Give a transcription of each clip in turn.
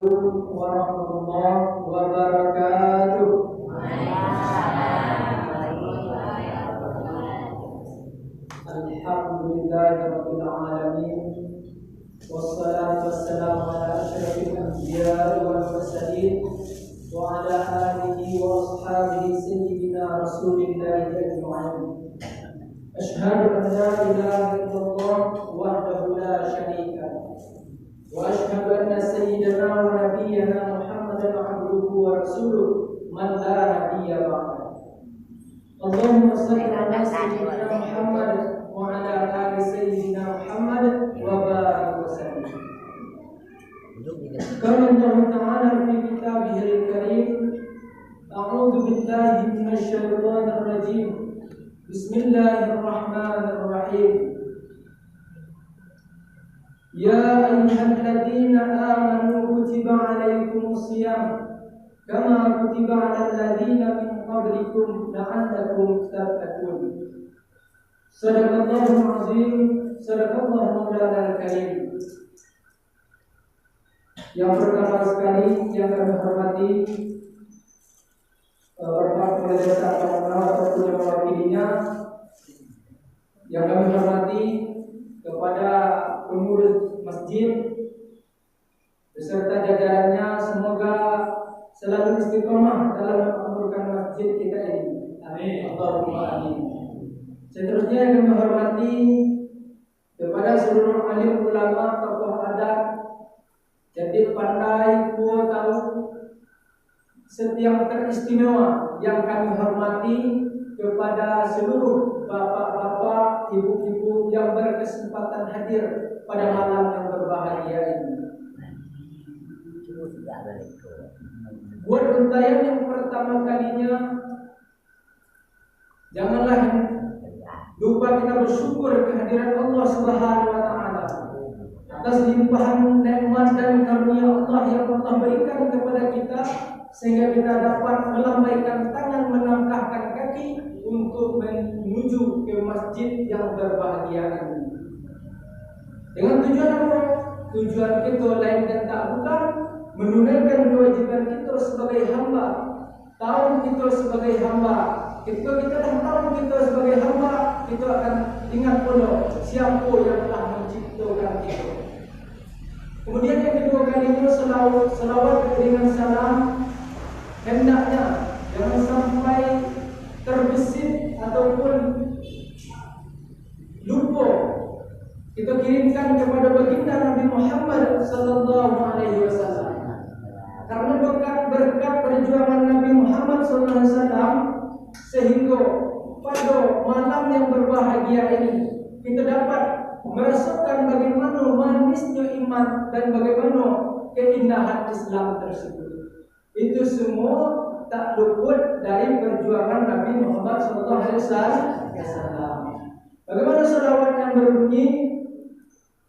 warahmatullahi wabarakatuh. Alhamdulillahirabbil alamin. Wassalatu wassalamu ala asyrafil anbiya'i wal mursalin wa ala alihi wa ashabihi sayyidina Rasulillahi ajma'in. Asyhadu an la ilaha illallah wahdahu la syarika lahu wa asyhadu anna sayyidana wa nabiyyana Muhammadan abduhu wa rasuluh man la nabiyya ba'dahu. Allahumma shalli ala sayyidina Muhammad wa ala ali sayyidina Muhammad wa barik wa sallim. Qala Allah Ta'ala fi kitabihil karim, a'udzu billahi minasy syaithanir rajim. Bismillahirrahmanirrahim. Ya ayyuhalladzina amanu kutiba 'alaikumus shiyam kama kutiba 'alal ladzina min qablikum la'allakum tattaqun. Sadaqallahul azim, sadaqallahu maulana al-karim. Yang pertama sekali yang kami hormati Bapak Kepala Desa ataupun yang mewakilinya, yang kami hormati kepada pengurus masjid beserta jajarannya, semoga selalu istiqomah dalam mengamalkan masjid kita ini. Amin. Allahumma amin. Seterusnya yang kami hormati kepada seluruh alim ulama, tokoh adat, jadi pandai, tua, tahu, setiap teristimewa yang kami hormati kepada seluruh bapak-bapak, ibu-ibu yang berkesempatan hadir pada malam yang berbahagia ini. Buat untayan yang pertama kalinya, janganlah lupa kita bersyukur kehadiran Allah Subhanahu wa Ta'ala atas limpahan nikmat dan karunia Allah yang Allah berikan kepada kita, sehingga kita dapat melambaikan tangan, melangkahkan kaki untuk menuju ke masjid yang berbahagia ini. Dengan tujuan apa? Tujuan kita lain dan tak bukan menunaikan kewajiban kita sebagai hamba. Tahu kita sebagai hamba, kita dah tahu kita sebagai hamba, kita akan ingat pula siapa yang telah menciptakan kita. Kemudian yang kedua kalinya, selawat dengan salam hendaknya jangan sampai terbesit ataupun lupa kita kirimkan kepada baginda Nabi Muhammad sallallahu alaihi wasallam. Karena berkat perjuangan Nabi Muhammad sallallahu alaihi wasallam, sehingga pada malam yang berbahagia ini kita dapat merasakan bagaimana manisnya iman dan bagaimana keindahan Islam tersebut. Itu semua tak luput dari perjuangan Nabi Muhammad SAW. Bagaimana salawat yang berbunyi?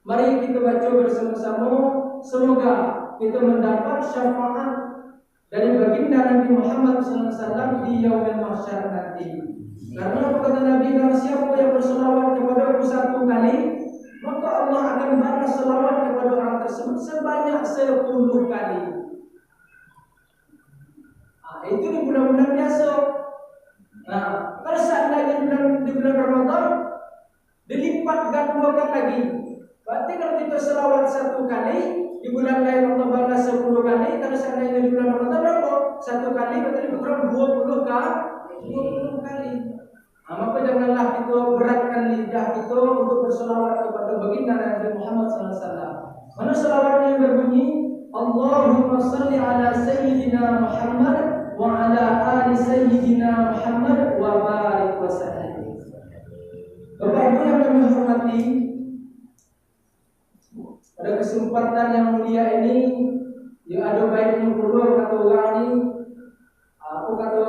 Mari kita baca bersama-sama. Semoga kita mendapat syafaat dari baginda Nabi Muhammad SAW di yaumil mahsyar nanti. Karena apa kata Nabi, kalau siapa yang berselawat kepada aku satu kali, maka Allah akan balas selawat kepada orang tersebut sebanyak 10 kali. Itu di bulan-bulan biasa. Nah, kalau seandainya di bulan Ramadan dilipat gandakan lagi. Berarti kalau kita selawat 1 kali, di bulan lain Allah balas 10 kali. Kalau seandainya di bulan Ramadan berapa? 1 kali berarti kurang 20 kali. Maka janganlah kita beratkan lidah kita untuk berselawat kepada baginda Nabi Muhammad SAW. Mana selawatnya yang berbunyi, Allahumma salli ala sayyidina Muhammad wa ala ali sayyidina Muhammad wa barik wa sallim. Bapak Ibu yang kami hormati, pada kesempatan yang mulia ini, ya ada baiknya perlu kata orang ini, aku kata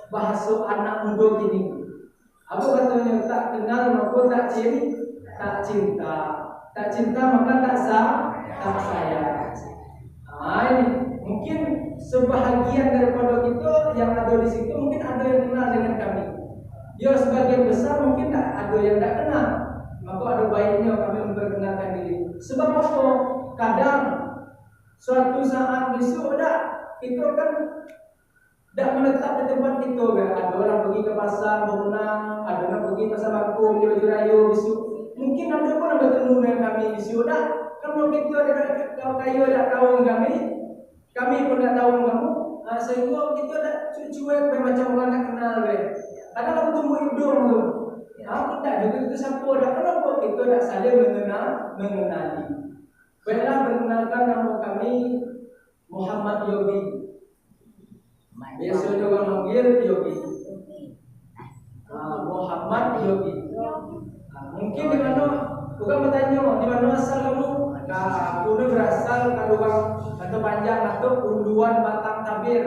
bahasa anak muda gini. Apa katanya, tak kenal maka tak cinta. Tak cinta maka tak sayang. Ini mungkin sebahagian daripada kita yang ada di situ, mungkin ada yang kenal dengan kami. Ya, sebagian besar mungkin tak ada yang tak kenal. Maka ada baiknya kami memperkenalkan diri. Sebab apa? Kadang suatu saat besok kita kan tidak menetap di tempat kita kan. Ada orang pergi ke pasar berenang, ada orang pergi pasar Bakung, Jirayu besok. Mungkin ada pun ada bertemu dengan kami besok dah. Kalau kita ada kayu ada tahu kami pun tak tahu kamu. Sehingga kita dah cuek macam orang nak kenal kan. Kadang aku tunggu hidung tu. Tidak juga itu siapa dah. Kenapa kita tak saling mengenali. Baiklah, perkenalkan nama kami Muhammad Yogi. Biasa orang manggil Yogi. Muhammad Yogi. Mungkin di mana, bukan bertanya di mana asal kamu. Aku ni berasal kalau orang atau panjang atau unduan Batang Tabir.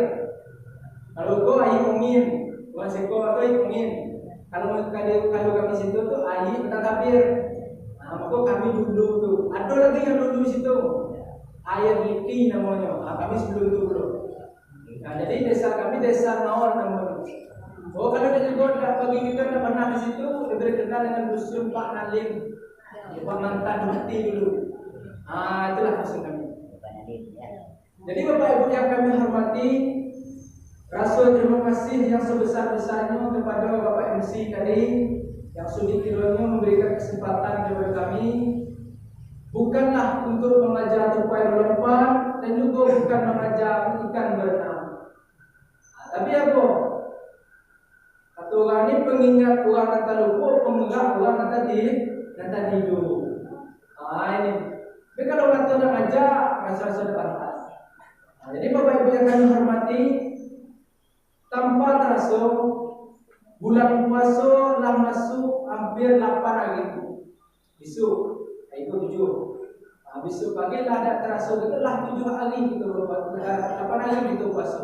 Kalau kau air ungin, bukan seko atau air ungin. Kalau kami situ tu air Batang Tabir. Maka kami dulu tu. Ada lagi yang dulu situ. Air Liki namanya. Kami sebelum tu dulu. Jadi desa kami desa Naor namanya. Oh, kalau dia juga bagi kita tak pernah di situ, diberi kenal dengan dusun Pak Nalim. Pak mantan mati dulu. Itulah dusun kami. Jadi Bapak Ibu yang kami hormati, rasa terima kasih yang sebesar-besarnya kepada Bapak MC tadi yang sudah kiranya memberikan kesempatan kepada kami. Bukanlah untuk mengajar tupai lompat dan juga bukan mengajar ikan berenang. Tapi apa? Kata orang ni pengingat orang kata lupa, penggerak orang kata tidur. Ini. Tapi kalau kata nak ajar, rasa-rasa dah pantas. Jadi Bapak Ibu yang kami hormati, tanpa terasa bulan puasa telah masuk hampir 8 hari. Besok, itu 7. Besok pagi lah ada terasa telah 7 hari kita berpuasa, 8 hari kita puasa.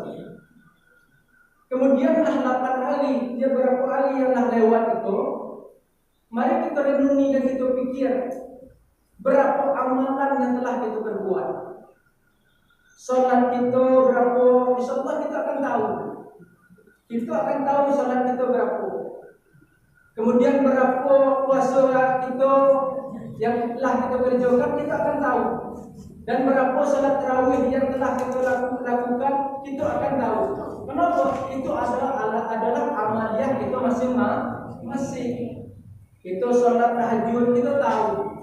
Kemudian dah 8 hari, dia berapa hari yang dah lewat itu. Mari kita renungi dan kita fikir berapa amalan yang telah kita berbuat. Solat kita berapa, insyaAllah kita akan tahu. Kita akan tahu solat kita berapa. Kemudian berapa puasa kita yang telah kita kerjakan, kita akan tahu. Dan berapa solat tarawih yang telah kita lakukan, kita akan tahu. Kenapa? Itu adalah amaliyah kita masing-masing. Kita solat tahajud, kita tahu.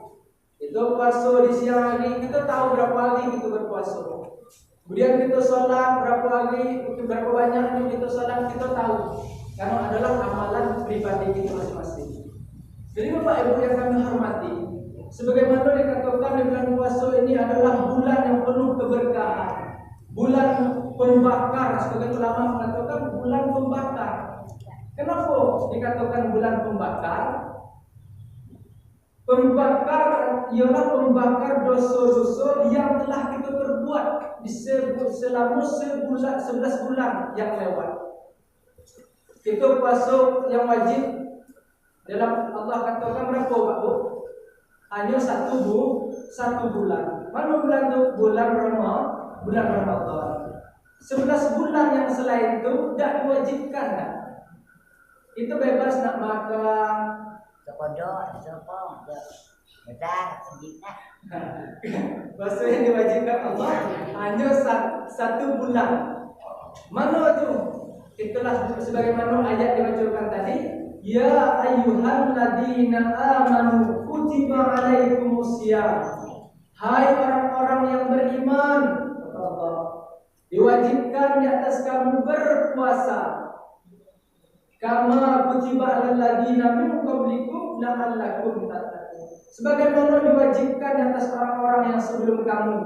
Kita puasa di siang hari, kita tahu berapa hari kita berpuasa. Kemudian kita solat berapa hari, berapa banyak kita solat, kita tahu. Karena adalah amalan pribadi kita masing-masing. Jadi Bapak Ibu yang kami hormati, sebagaimana dikatakan di bulan puasa ini adalah bulan yang penuh keberkahan, bulan pembakar. Sebagian ulama mengatakan bulan pembakar. Kenapa dikatakan bulan pembakar? Pembakar ialah pembakar dosa-dosa yang telah kita perbuat selama 11 bulan yang lewat. Kita puasa yang wajib dalam Allah katakan berapa Pak Bu? Hanya satu bulan. Mana bulan itu? Bulan Ramadan. 11 bulan yang selain itu tidak diwajibkan kan? Itu bebas nak makan. Sekodok, sopong, besar, penjinak. Puasa yang diwajibkan Allah hanya satu bulan. Mana tu? Itulah sebagaimana ayat dibacakan tadi. Ya ayyuhalladzina amanu kutiba alaikumusiyam. Hai orang-orang yang beriman, kata Allah, diwajibkan di atas kamu berpuasa. Kama kutiba alal ladzina min qablikum la'allakum tattaqun. Sebagaimana diwajibkan di atas orang-orang yang sebelum kamu,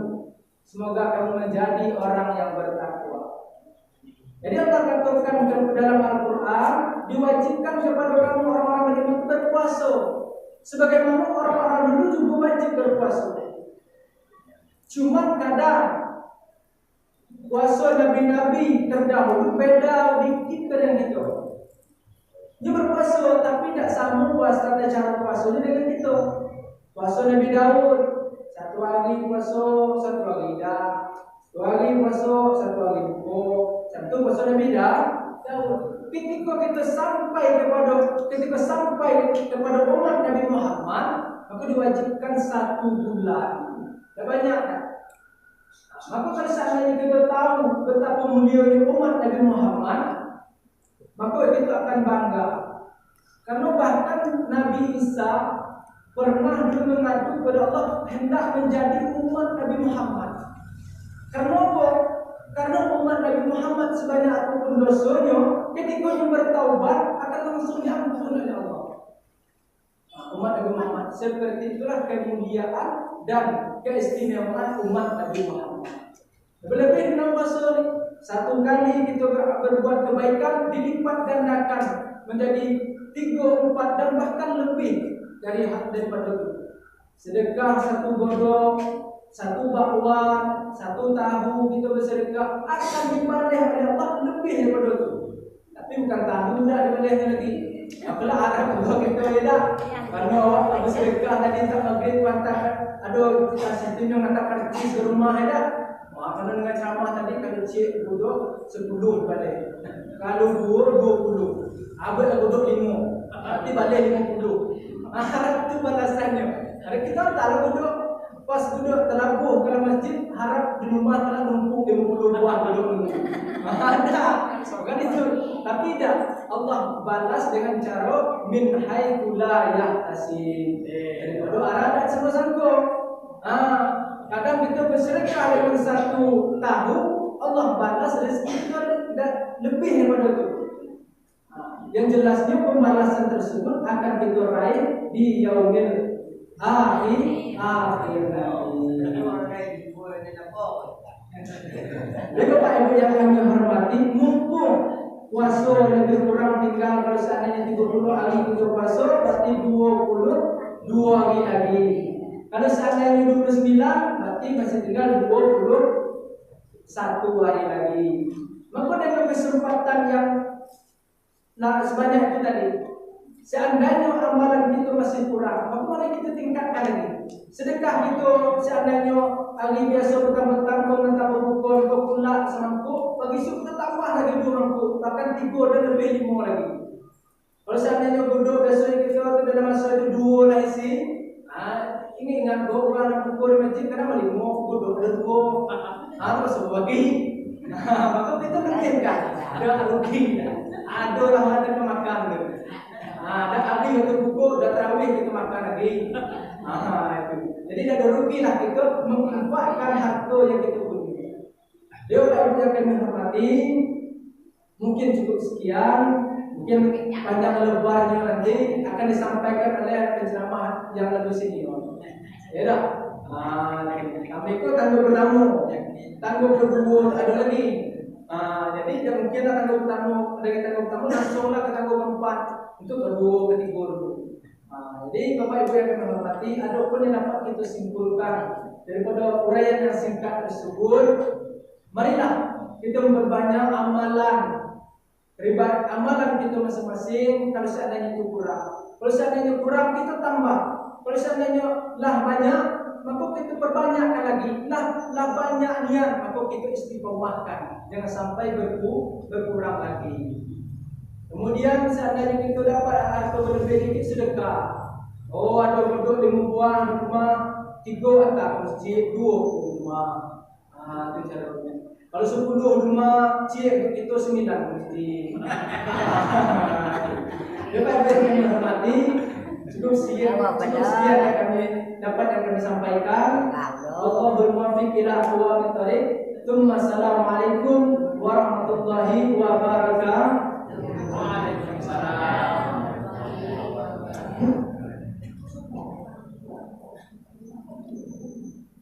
semoga kamu menjadi orang yang bertakwa. Jadi Allah katakan dalam Al-Quran, diwajibkan kepada orang-orang beriman berpuasa. Sebagaimana orang-orang dulu juga wajib berpuasa. Cuma kadang puasa Nabi-Nabi terdahulu beda dikit dengan kita. Dia berpuasa tapi tidak sama puasa cara puasanya dengan kita. Puasa Nabi Daud, 1 hari puasa, 1 hari dah. 2 hari puasa, 1 hari buka. Satu puasa Nabi Daud. Ketika kita sampai kepada umat Nabi Muhammad, maka diwajibkan 1 bulan. Dah banyak kan? Maka kalau seandainya kita tahu betapa mulianya umat Nabi Muhammad, maka kita akan bangga. Karena bahkan Nabi Isa pernah mengadu kepada Allah hendak menjadi umat Nabi Muhammad. Karena apa? Karena umat Nabi Muhammad sebanyak apapun dosanya, ketika dia bertaubat akan langsung diampuni oleh Allah. Umat Nabi Muhammad seperti itulah kemuliaan dan keistimewaan umat Nabi Muhammad. Lebih-lebih dalam masa ini, satu kali kita berbuat kebaikan dilipat gandakan menjadi 3, 4 dan bahkan lebih daripada itu. Sedekah 1 godong, 1 bakwan, 1 tahu kita bersedekah akan dibalih oleh Allah lebih daripada itu. Tapi bukan tahu dah dibalihnya lagi. Apalah ada juga kita dah. Karena awak bersedekah tadi tak maghrib patah. Aduh kita situ yang katakan di rumah dah. Kalau dengan ceramah tadi kalau cik duduk 10 balik. Kalau 20. Abad duduk 5. Nanti balik 50. Harap itu balasannya. Hari kita tak duduk pas duduk telabuh ke masjid harap di rumah telah numpuk 50 buah duduk. Ada. Kan itu. Tapi dah Allah balas dengan cara min haitsu la yahtasib. Daripada arah tak sangka-sangka. Kadang kita bersedekah dengan 1 tahu, Allah balas rezeki kita lebih daripada itu. Yang jelasnya pembalasan tersebut akan kita raih di yaumil akhir nanti. Jadi Bapak Ibu yang kami hormati, mumpung puasa lebih kurang tinggal kalau seandainya 30 hari kita puasa, berarti 22 hari lagi. Kalau seandainya 29, berarti masih tinggal 21 hari lagi. Maka dengan kesempatan yang sebanyak itu tadi, seandainya amalan kita masih kurang, maka mari kita tingkatkan lagi. Sedekah kita seandainya hari biasa petang-petang menambah pukul pula semangkuk, bagi kita tambah lagi 2 mangkuk, bahkan 3 dan lebih 5 lagi. Kalau seandainya bodoh biasa kita dalam masa itu 2 lah isi. Ini ingat bawa orang pukul masjid kadang maling mau bodoh ada 2 harus bagi. Maka kita mungkin kan ada rugi, ada lah ada makan tu. Ada habis kita pukul dah tarawih kita makan lagi. Itu. Jadi dah ada rugi lah kita menginfakkan harta yang kita punya. Dia orang yang kami hormati, mungkin cukup sekian. Mungkin panjang lebarnya nanti akan disampaikan oleh penceramah yang lebih senior. Ya dah. Kami itu tangguh bertamu, tangguh berdua ada lagi. Jadi mungkin tangguh bertamu, ada kita tangguh bertamu langsunglah ke tangguh keempat untuk kedua, ketiga dulu. Jadi Bapak Ibu yang kami hormati, ada pun yang dapat kita simpulkan daripada uraian yang singkat tersebut. Marilah kita memperbanyak amalan. Ribat amalan kita masing-masing. Kalau seandainya itu kurang, kalau seandainya kurang kita tambah. Kalau seandainya lah banyak, maka kita perbanyakkan lagi. Lah banyak niat, maka kita istiqomahkan. Jangan sampai berkurang lagi. Kemudian seandainya kita dapat harta berlebih sedikit sedekah. Oh, ada duduk di rumah 3 atap masjid, 2 rumah. Itu caranya. Kalau 10 rumah, cik itu 9 mesti. Bapak Ibu yang hormati, cukup sekian yang kami dapat yang kami sampaikan. Allah bermuafiq ila aqwamit thariq. Assalamualaikum warahmatullahi wabarakatuh. Waalaikumsalam.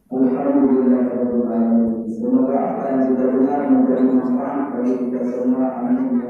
Alhamdulillahirabbil alamin. Semoga apa yang sudah dengar memberi manfaat bagi kita semua. Amin.